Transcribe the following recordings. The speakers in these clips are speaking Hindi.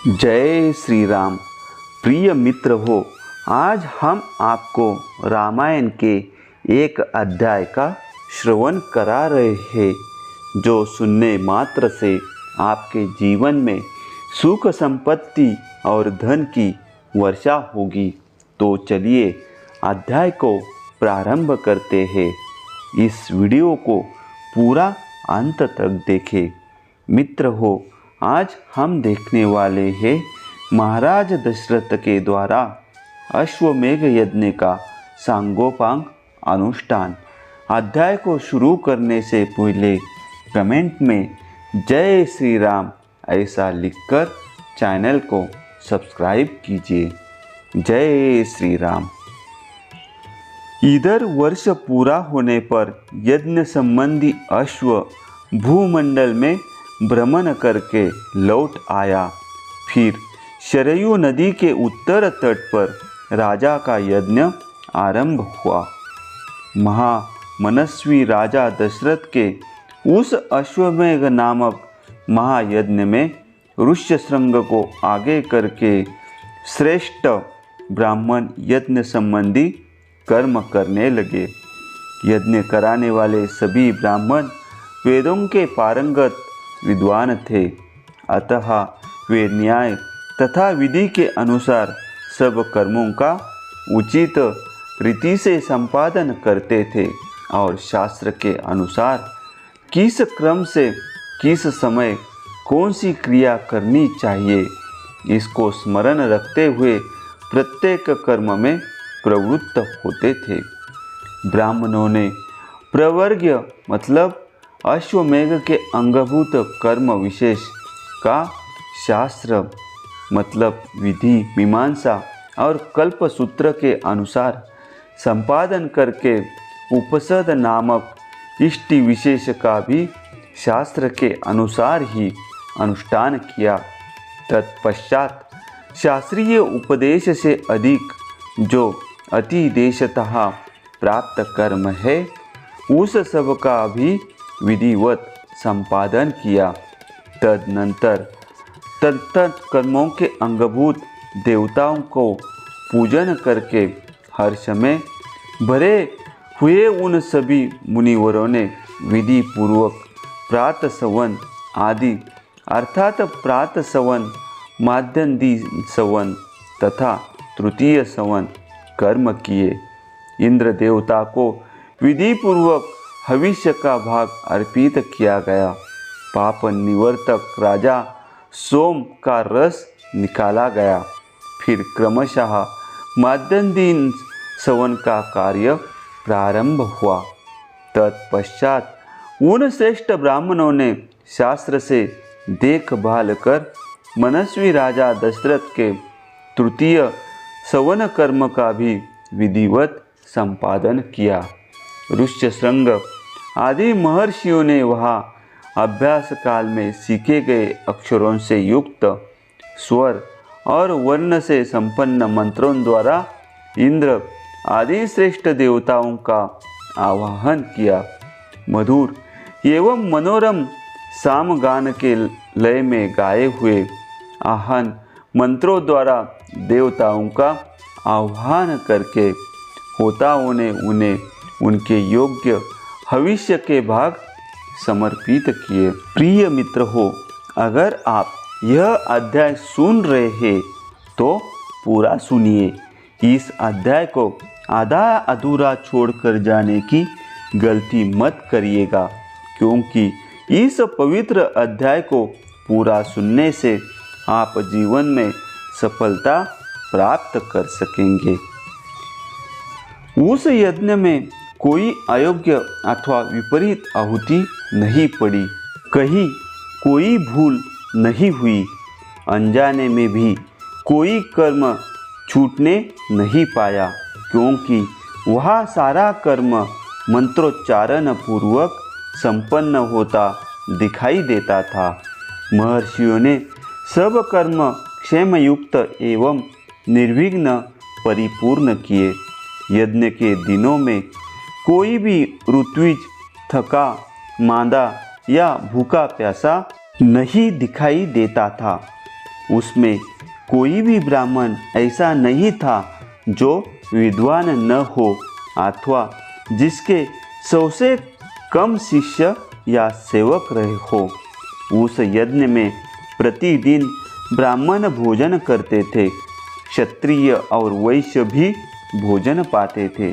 जय श्री राम। प्रिय मित्र हो, आज हम आपको रामायण के एक अध्याय का श्रवण करा रहे हैं जो सुनने मात्र से आपके जीवन में सुख संपत्ति और धन की वर्षा होगी। तो चलिए अध्याय को प्रारंभ करते हैं। इस वीडियो को पूरा अंत तक देखें। मित्र हो, आज हम देखने वाले हैं महाराज दशरथ के द्वारा अश्वमेघ यज्ञ का सांगोपांग अनुष्ठान। अध्याय को शुरू करने से पहले कमेंट में जय श्री राम ऐसा लिखकर चैनल को सब्सक्राइब कीजिए। जय श्री राम। इधर वर्ष पूरा होने पर यज्ञ संबंधी अश्व भूमंडल में भ्रमण करके लौट आया। फिर शरयू नदी के उत्तर तट पर राजा का यज्ञ आरंभ हुआ। महामनस्वी राजा दशरथ के उस अश्वमेघ नामक महायज्ञ में ऋष्यशृंग को आगे करके श्रेष्ठ ब्राह्मण यज्ञ संबंधी कर्म करने लगे। यज्ञ कराने वाले सभी ब्राह्मण वेदों के पारंगत विद्वान थे, अतः वे न्याय तथा विधि के अनुसार सब कर्मों का उचित रीति से संपादन करते थे और शास्त्र के अनुसार किस क्रम से किस समय कौन सी क्रिया करनी चाहिए इसको स्मरण रखते हुए प्रत्येक कर्म में प्रवृत्त होते थे। ब्राह्मणों ने प्रवर्ग्य मतलब अश्वमेघ के अंगभूत कर्म विशेष का शास्त्र मतलब विधि मीमांसा और कल्पसूत्र के अनुसार संपादन करके उपसद नामक इष्टि विशेष का भी शास्त्र के अनुसार ही अनुष्ठान किया। तत्पश्चात शास्त्रीय उपदेश से अधिक जो अतिदेशतः प्राप्त कर्म है उस सब का भी विधिवत संपादन किया। तदनंतर तत्त कर्मों के अंगभूत देवताओं को पूजन करके हर समय भरे हुए उन सभी मुनिवरों ने विधि पूर्वक प्रातः सवन आदि अर्थात प्रातः सवन, माध्यन्दी सवन तथा तृतीय सवन कर्म किए। इंद्र देवता को विधि पूर्वक भविष्य का भाग अर्पित किया गया। पाप निवर्तक राजा सोम का रस निकाला गया। फिर क्रमशः माध्यन्दी सवन का कार्य प्रारंभ हुआ। तत्पश्चात उन श्रेष्ठ ब्राह्मणों ने शास्त्र से देखभाल कर मनस्वी राजा दशरथ के तृतीय सवन कर्म का भी विधिवत संपादन किया। ऋष्यशृंग आदि महर्षियों ने वहाँ अभ्यास काल में सीखे गए अक्षरों से युक्त स्वर और वर्ण से संपन्न मंत्रों द्वारा इंद्र आदि श्रेष्ठ देवताओं का आवाहन किया। मधुर एवं मनोरम सामगान के लय में गाए हुए आह्वान मंत्रों द्वारा देवताओं का आह्वान करके होताओं ने उन्हें उनके योग्य भविष्य के भाग समर्पित किए। प्रिय मित्र हो, अगर आप यह अध्याय सुन रहे हैं तो पूरा सुनिए। इस अध्याय को आधा अधूरा छोड़कर जाने की गलती मत करिएगा, क्योंकि इस पवित्र अध्याय को पूरा सुनने से आप जीवन में सफलता प्राप्त कर सकेंगे। उस यज्ञ में कोई अयोग्य अथवा विपरीत आहुति नहीं पड़ी, कहीं कोई भूल नहीं हुई, अनजाने में भी कोई कर्म छूटने नहीं पाया, क्योंकि वह सारा कर्म मंत्रोच्चारण पूर्वक संपन्न होता दिखाई देता था। महर्षियों ने सब कर्म क्षेमयुक्त एवं निर्विघ्न परिपूर्ण किए। यज्ञ के दिनों में कोई भी ऋत्विज थका मांदा या भूखा प्यासा नहीं दिखाई देता था। उसमें कोई भी ब्राह्मण ऐसा नहीं था जो विद्वान न हो अथवा जिसके 100 से कम शिष्य या सेवक रहे हो। उस यज्ञ में प्रतिदिन ब्राह्मण भोजन करते थे, क्षत्रिय और वैश्य भी भोजन पाते थे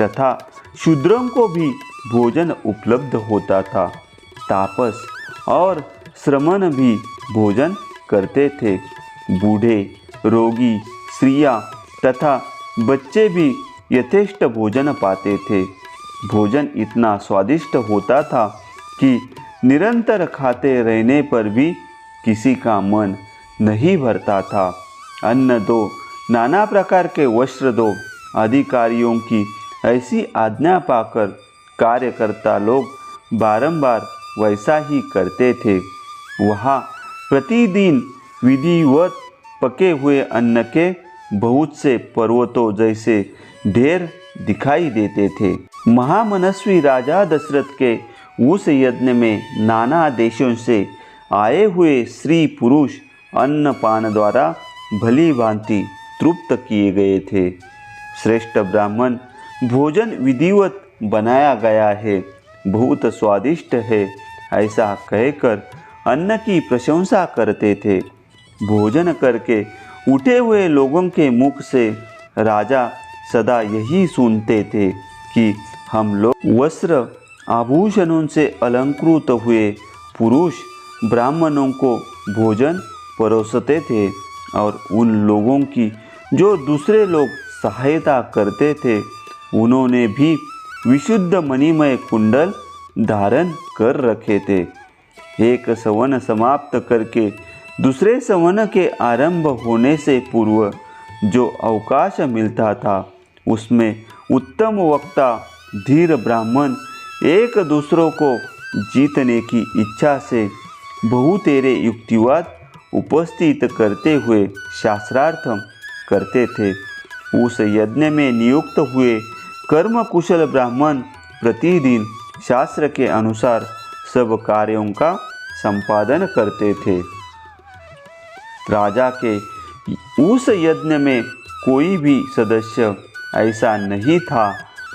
तथा शूद्रों को भी भोजन उपलब्ध होता था। तापस और श्रमण भी भोजन करते थे। बूढ़े, रोगी, स्त्रियां तथा बच्चे भी यथेष्ट भोजन पाते थे। भोजन इतना स्वादिष्ट होता था कि निरंतर खाते रहने पर भी किसी का मन नहीं भरता था। अन्न दो, नाना प्रकार के वस्त्र दो, अधिकारियों की ऐसी आज्ञा पाकर कार्यकर्ता लोग बारंबार वैसा ही करते थे। वहाँ प्रतिदिन विधिवत पके हुए अन्न के बहुत से पर्वतों जैसे ढेर दिखाई देते थे। महामनस्वी राजा दशरथ के उस यज्ञ में नाना देशों से आए हुए स्त्री पुरुष अन्न पान द्वारा भली भांति तृप्त किए गए थे। श्रेष्ठ ब्राह्मण भोजन विधिवत बनाया गया है, बहुत स्वादिष्ट है, ऐसा कहकर अन्न की प्रशंसा करते थे। भोजन करके उठे हुए लोगों के मुख से राजा सदा यही सुनते थे कि हम लोग वस्त्र आभूषणों से अलंकृत हुए पुरुष ब्राह्मणों को भोजन परोसते थे और उन लोगों की जो दूसरे लोग सहायता करते थे उन्होंने भी विशुद्ध मणिमय कुंडल धारण कर रखे थे। एक सवन समाप्त करके दूसरे सवन के आरंभ होने से पूर्व जो अवकाश मिलता था उसमें उत्तम वक्ता धीर ब्राह्मण एक दूसरों को जीतने की इच्छा से बहुतेरे युक्तिवाद उपस्थित करते हुए शास्त्रार्थ करते थे। उस यज्ञ में नियुक्त हुए कर्म कुशल ब्राह्मण प्रतिदिन शास्त्र के अनुसार सब कार्यों का संपादन करते थे। राजा के उस यज्ञ में कोई भी सदस्य ऐसा नहीं था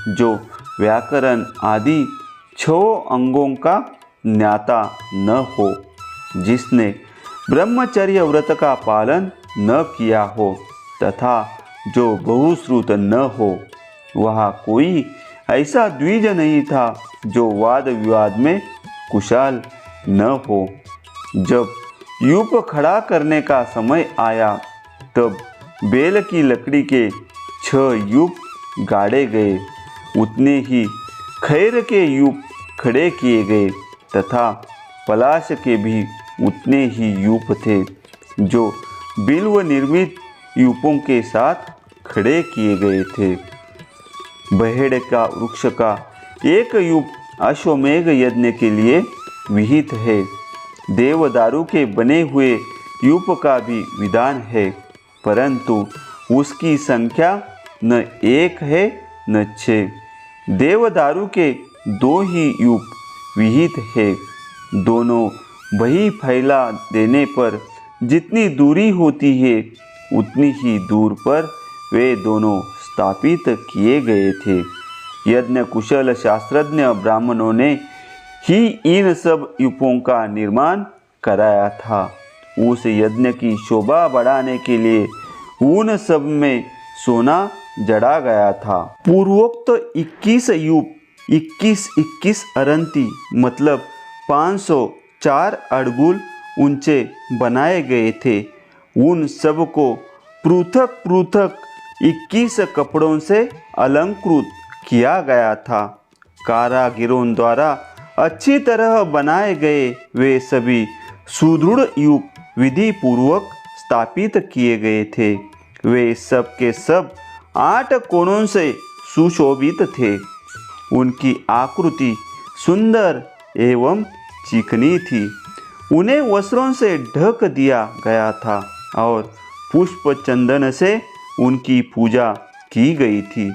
जो व्याकरण आदि 6 अंगों का ज्ञाता न हो, जिसने ब्रह्मचर्य व्रत का पालन न किया हो तथा जो बहुश्रुत न हो। वहाँ कोई ऐसा द्विज नहीं था जो वाद विवाद में कुशल न हो। जब यूप खड़ा करने का समय आया तब बेल की लकड़ी के 6 यूप गाड़े गए, उतने ही खैर के यूप खड़े किए गए तथा पलाश के भी उतने ही यूप थे जो बिल्व निर्मित यूपों के साथ खड़े किए गए थे। बहेड़ का वृक्ष का एक यूप अश्वमेघ यज्ञ के लिए विहित है। देवदारू के बने हुए यूप का भी विधान है, परंतु उसकी संख्या न 1 है न 6। देवदारू के 2 ही यूप विहित है। दोनों वही फैला देने पर जितनी दूरी होती है उतनी ही दूर पर वे दोनों स्थापित किए गए थे। यज्ञ कुशल शास्त्रज्ञ ब्राह्मणों ने ही इन सब यूपों का निर्माण कराया था। उस यज्ञ की शोभा बढ़ाने के लिए उन सब में सोना जड़ा गया था। पूर्वोक्त 21 यूप 21 अरंती मतलब 504 अड़गुल ऊंचे बनाए गए थे। उन सब को पृथक पृथक 21 कपड़ों से अलंकृत किया गया था। कारागिरों द्वारा अच्छी तरह बनाए गए वे सभी सुदृढ़ यूप विधि पूर्वक स्थापित किए गए थे। वे सब के सब 8 कोणों से सुशोभित थे। उनकी आकृति सुंदर एवं चिकनी थी। उन्हें वस्त्रों से ढक दिया गया था और पुष्प चंदन से उनकी पूजा की गई थी।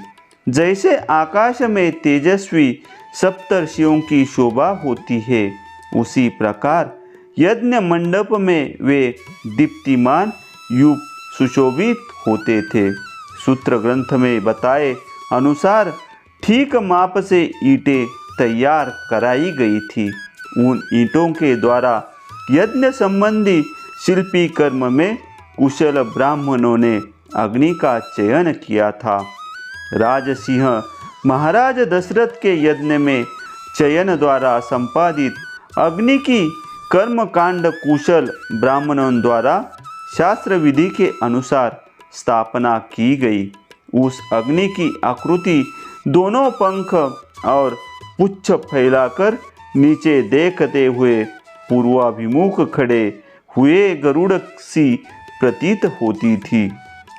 जैसे आकाश में तेजस्वी सप्तर्षियों की शोभा होती है, उसी प्रकार यज्ञ मंडप में वे दीप्तिमान युग सुशोभित होते थे। सूत्र ग्रंथ में बताए अनुसार ठीक माप से ईंटें तैयार कराई गई थी। उन ईंटों के द्वारा यज्ञ संबंधी शिल्पी कर्म में कुशल ब्राह्मणों ने अग्नि का चयन किया था। राजसिंह महाराज दशरथ के यज्ञ में चयन द्वारा संपादित अग्नि की कर्मकांड कुशल ब्राह्मणों द्वारा शास्त्र विधि के अनुसार स्थापना की गई। उस अग्नि की आकृति दोनों पंख और पुच्छ फैलाकर नीचे देखते हुए पूर्वाभिमुख खड़े हुए गरुड़ सी प्रतीत होती थी।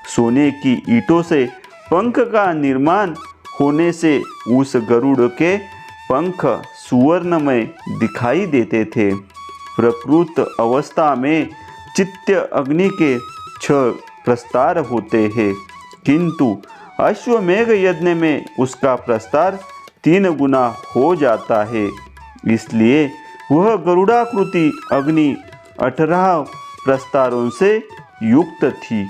सोने की ईंटों से पंख का निर्माण होने से उस गरुड़ के पंख सुवर्णमय दिखाई देते थे। प्रकृत अवस्था में चित्त अग्नि के 6 प्रस्तार होते हैं, किंतु अश्वमेघ यज्ञ में उसका प्रस्तार 3 गुना हो जाता है। इसलिए वह गरुड़ाकृति अग्नि 18 प्रस्तारों से युक्त थी।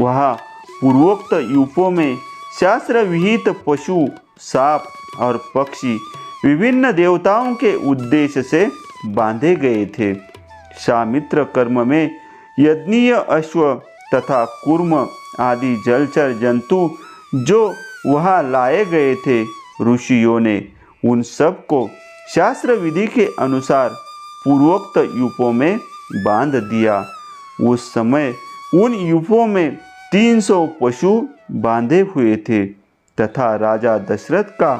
वह पूर्वोक्त यूपों में शास्त्र विहित पशु, सांप और पक्षी विभिन्न देवताओं के उद्देश्य से बांधे गए थे। शामित्र कर्म में यज्ञीय अश्व तथा कूर्म आदि जलचर जंतु जो वहाँ लाए गए थे, ऋषियों ने उन सब को शास्त्र विधि के अनुसार पूर्वोक्त यूपों में बांध दिया। उस समय उन यूपों में 300 पशु बांधे हुए थे तथा राजा दशरथ का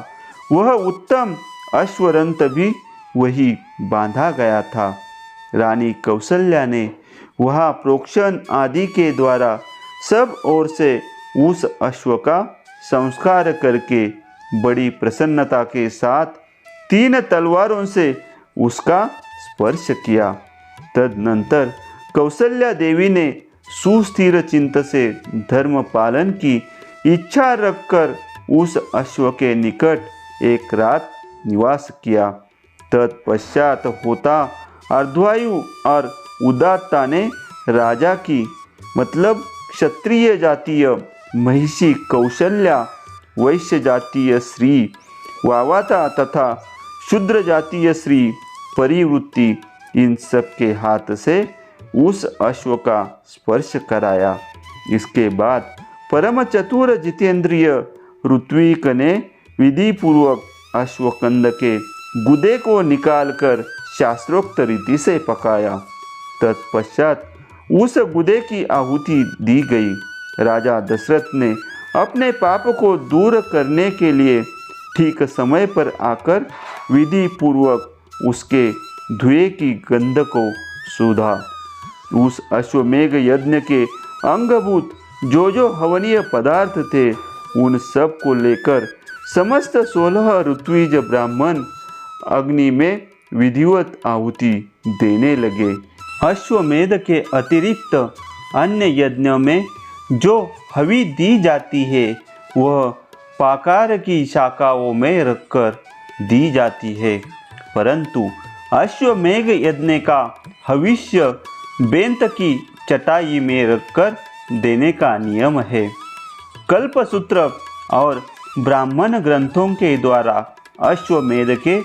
वह उत्तम अश्वरंत भी वही बांधा गया था। रानी कौशल्या ने वहाँ प्रोक्षण आदि के द्वारा सब ओर से उस अश्व का संस्कार करके बड़ी प्रसन्नता के साथ 3 तलवारों से उसका स्पर्श किया। तदनंतर कौशल्या देवी ने सुस्थिर चित्त से धर्म पालन की इच्छा रखकर उस अश्व के निकट एक रात निवास किया। तत्पश्चात होता अर्धवायु और उदात्ता ने राजा की मतलब क्षत्रिय जातीय महिषी कौशल्या, वैश्य जातीय श्री वावाता तथा शूद्र जातीय श्री परिवृत्ति इन सब के हाथ से उस अश्व का स्पर्श कराया। इसके बाद परम चतुर जितेंद्रिय ऋत्विक ने विधि पूर्वक अश्वकंद के गुदे को निकालकर शास्त्रोक्त रीति से पकाया। तत्पश्चात उस गुदे की आहुति दी गई। राजा दशरथ ने अपने पाप को दूर करने के लिए ठीक समय पर आकर विधि पूर्वक उसके धुएं की गंध को सूधा। उस अश्वमेघ यज्ञ के अंगभूत जो हवनीय पदार्थ थे, उन सब को लेकर समस्त 16 ऋत्विज ब्राह्मण अग्नि में विधिवत आहुति देने लगे। अश्वमेध के अतिरिक्त अन्य यज्ञों में जो हवि दी जाती है वह पाकार की शाखाओं में रखकर दी जाती है, परंतु अश्वमेघ यज्ञ का हविष्य बेंत की चटाई में रखकर देने का नियम है। कल्पसूत्र और ब्राह्मण ग्रंथों के द्वारा अश्वमेध के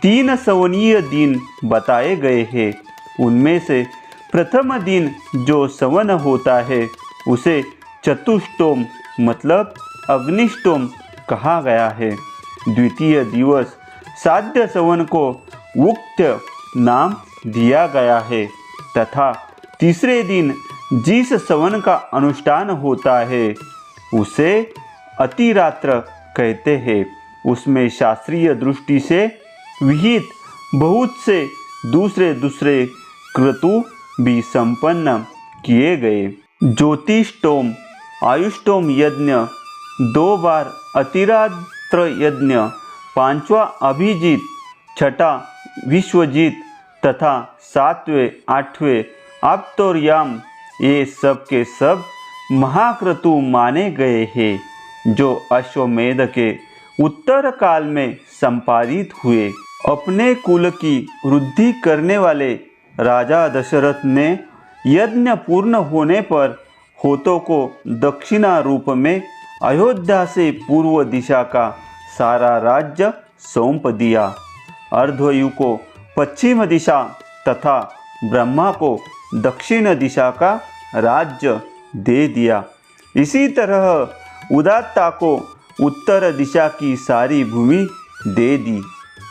3 सवनीय दिन बताए गए हैं। उनमें से प्रथम दिन जो सवन होता है उसे चतुष्टोम मतलब अग्निष्टोम कहा गया है। द्वितीय दिवस साध्य सवन को उक्त नाम दिया गया है तथा तीसरे दिन जिस सवन का अनुष्ठान होता है उसे अतिरात्र कहते हैं। उसमें शास्त्रीय दृष्टि से विहित बहुत से दूसरे क्रतु भी संपन्न किए गए। ज्योतिष्टोम आयुष्टोम यज्ञ 2 बार, अतिरात्र यज्ञ 5वां अभिजीत, 6ठा विश्वजीत तथा 7वें 8वें आप्तोर्याम, ये सब के सब महाक्रतु माने गए हैं जो अश्वमेध के उत्तर काल में संपादित हुए। अपने कुल की वृद्धि करने वाले राजा दशरथ ने यज्ञ पूर्ण होने पर होतों को दक्षिणा रूप में अयोध्या से पूर्व दिशा का सारा राज्य सौंप दिया। अर्धवायु को पश्चिम दिशा तथा ब्रह्मा को दक्षिण दिशा का राज्य दे दिया। इसी तरह उदात्ता को उत्तर दिशा की सारी भूमि दे दी।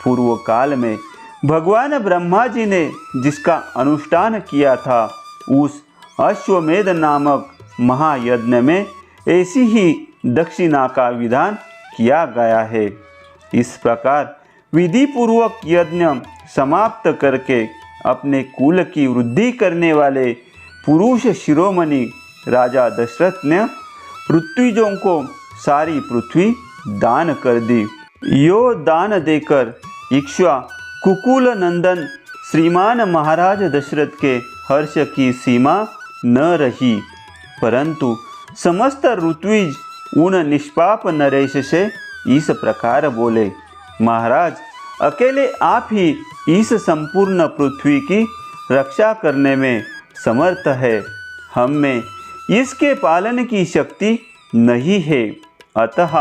पूर्व काल में भगवान ब्रह्मा जी ने जिसका अनुष्ठान किया था, उस अश्वमेध नामक महायज्ञ में ऐसी ही दक्षिणा का विधान किया गया है। इस प्रकार विधि पूर्वक यज्ञ समाप्त करके अपने कुल की वृद्धि करने वाले पुरुष शिरोमणि राजा दशरथ ने ऋत्विजों को सारी पृथ्वी दान कर दी। यो दान देकर इक्ष्वा कुकुल नंदन श्रीमान महाराज दशरथ के हर्ष की सीमा न रही, परंतु समस्त ऋत्विज उन निष्पाप नरेश से इस प्रकार बोले, महाराज अकेले आप ही इस संपूर्ण पृथ्वी की रक्षा करने में समर्थ है, हम में इसके पालन की शक्ति नहीं है, अतः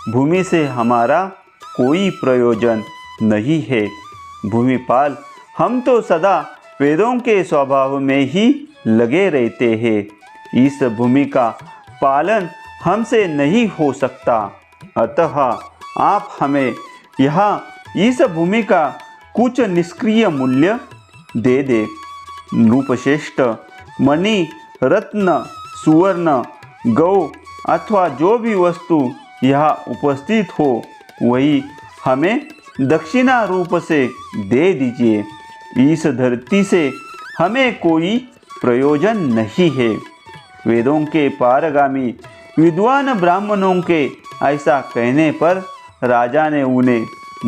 भूमि से हमारा कोई प्रयोजन नहीं है। भूमिपाल हम तो सदा वेदों के स्वभाव में ही लगे रहते हैं। इस भूमि का पालन हमसे नहीं हो सकता, अतः आप हमें यहाँ इस भूमि का कुछ निष्क्रिय मूल्य दे दे। नृपश्रेष्ठ मणि, रत्न, सुवर्ण, गौ अथवा जो भी वस्तु यहाँ उपस्थित हो वही हमें दक्षिणा रूप से दे दीजिए। इस धरती से हमें कोई प्रयोजन नहीं है। वेदों के पारगामी विद्वान ब्राह्मणों के ऐसा कहने पर राजा ने उन्हें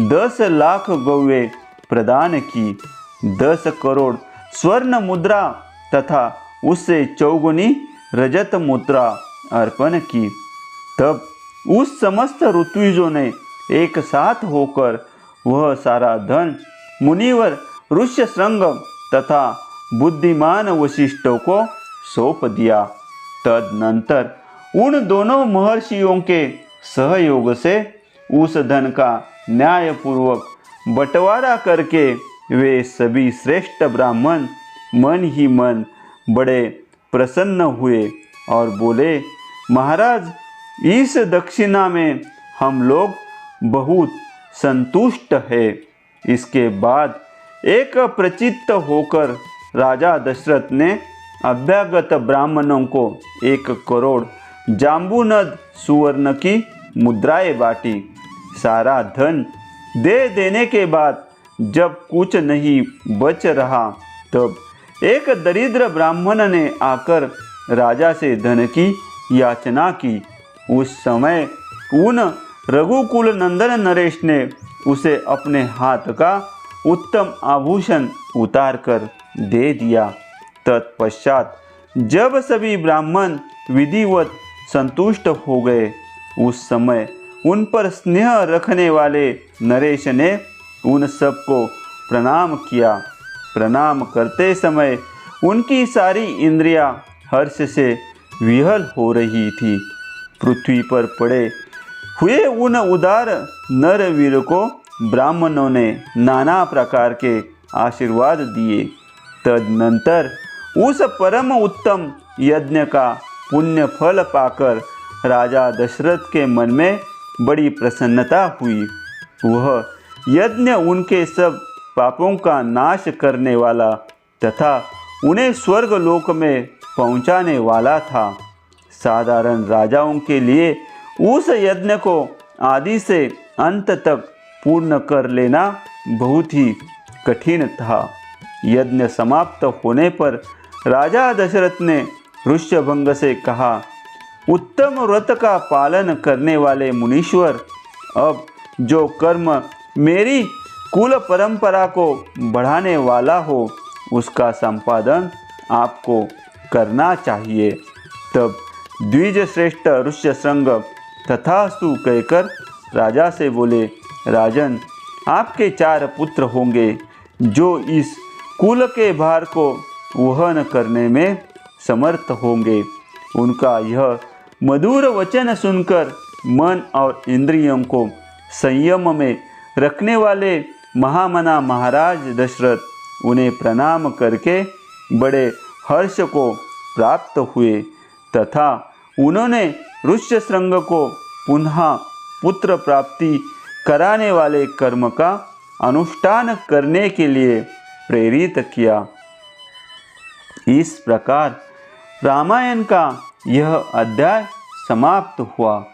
10 लाख गौवें प्रदान की, 10 करोड़ स्वर्ण मुद्रा तथा उससे चौगुनी रजत मुद्रा अर्पण की। तब उस समस्त ऋत्विजों ने एक साथ होकर वह सारा धन मुनिवर ऋष्यशृंग तथा बुद्धिमान वशिष्ठों को सौंप दिया। तदनंतर उन दोनों महर्षियों के सहयोग से उस धन का न्यायपूर्वक बंटवारा करके वे सभी श्रेष्ठ ब्राह्मण मन ही मन बड़े प्रसन्न हुए और बोले, महाराज इस दक्षिणा में हम लोग बहुत संतुष्ट है। इसके बाद एक प्रचित्त होकर राजा दशरथ ने अभ्यागत ब्राह्मणों को 1 करोड़ जाम्बूनद सुवर्ण की मुद्राएं बांटी। सारा धन दे देने के बाद जब कुछ नहीं बच रहा, तब एक दरिद्र ब्राह्मण ने आकर राजा से धन की याचना की। उस समय उन रघुकुल नंदन नरेश ने उसे अपने हाथ का उत्तम आभूषण उतार कर दे दिया। तत्पश्चात जब सभी ब्राह्मण विधिवत संतुष्ट हो गए, उस समय उन पर स्नेह रखने वाले नरेश ने उन सबको प्रणाम किया। प्रणाम करते समय उनकी सारी इंद्रियां हर्ष से विहल हो रही थी। पृथ्वी पर पड़े हुए उन उदार नरवीर को ब्राह्मणों ने नाना प्रकार के आशीर्वाद दिए। तदनंतर उस परम उत्तम यज्ञ का पुण्य फल पाकर राजा दशरथ के मन में बड़ी प्रसन्नता हुई। वह यज्ञ उनके सब पापों का नाश करने वाला तथा उन्हें स्वर्ग लोक में पहुंचाने वाला था। साधारण राजाओं के लिए उस यज्ञ को आदि से अंत तक पूर्ण कर लेना बहुत ही कठिन था। यज्ञ समाप्त होने पर राजा दशरथ ने ऋष्यभंग से कहा, उत्तम व्रत का पालन करने वाले मुनीश्वर, अब जो कर्म मेरी कुल परंपरा को बढ़ाने वाला हो उसका संपादन आपको करना चाहिए। तब द्विज श्रेष्ठ ऋष्यशृंग तथास्तु कहकर राजा से बोले, राजन आपके 4 पुत्र होंगे जो इस कुल के भार को वहन करने में समर्थ होंगे। उनका यह मधुर वचन सुनकर मन और इंद्रियों को संयम में रखने वाले महामना महाराज दशरथ उन्हें प्रणाम करके बड़े हर्ष को प्राप्त हुए तथा उन्होंने ऋष्यशृंग को पुनः पुत्र प्राप्ति कराने वाले कर्म का अनुष्ठान करने के लिए प्रेरित किया। इस प्रकार रामायण का यह अध्याय समाप्त हुआ।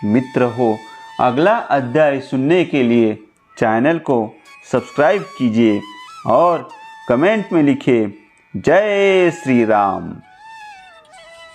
मित्र हो, अगला अध्याय सुनने के लिए चैनल को सब्सक्राइब कीजिए और कमेंट में लिखिए जय श्री राम।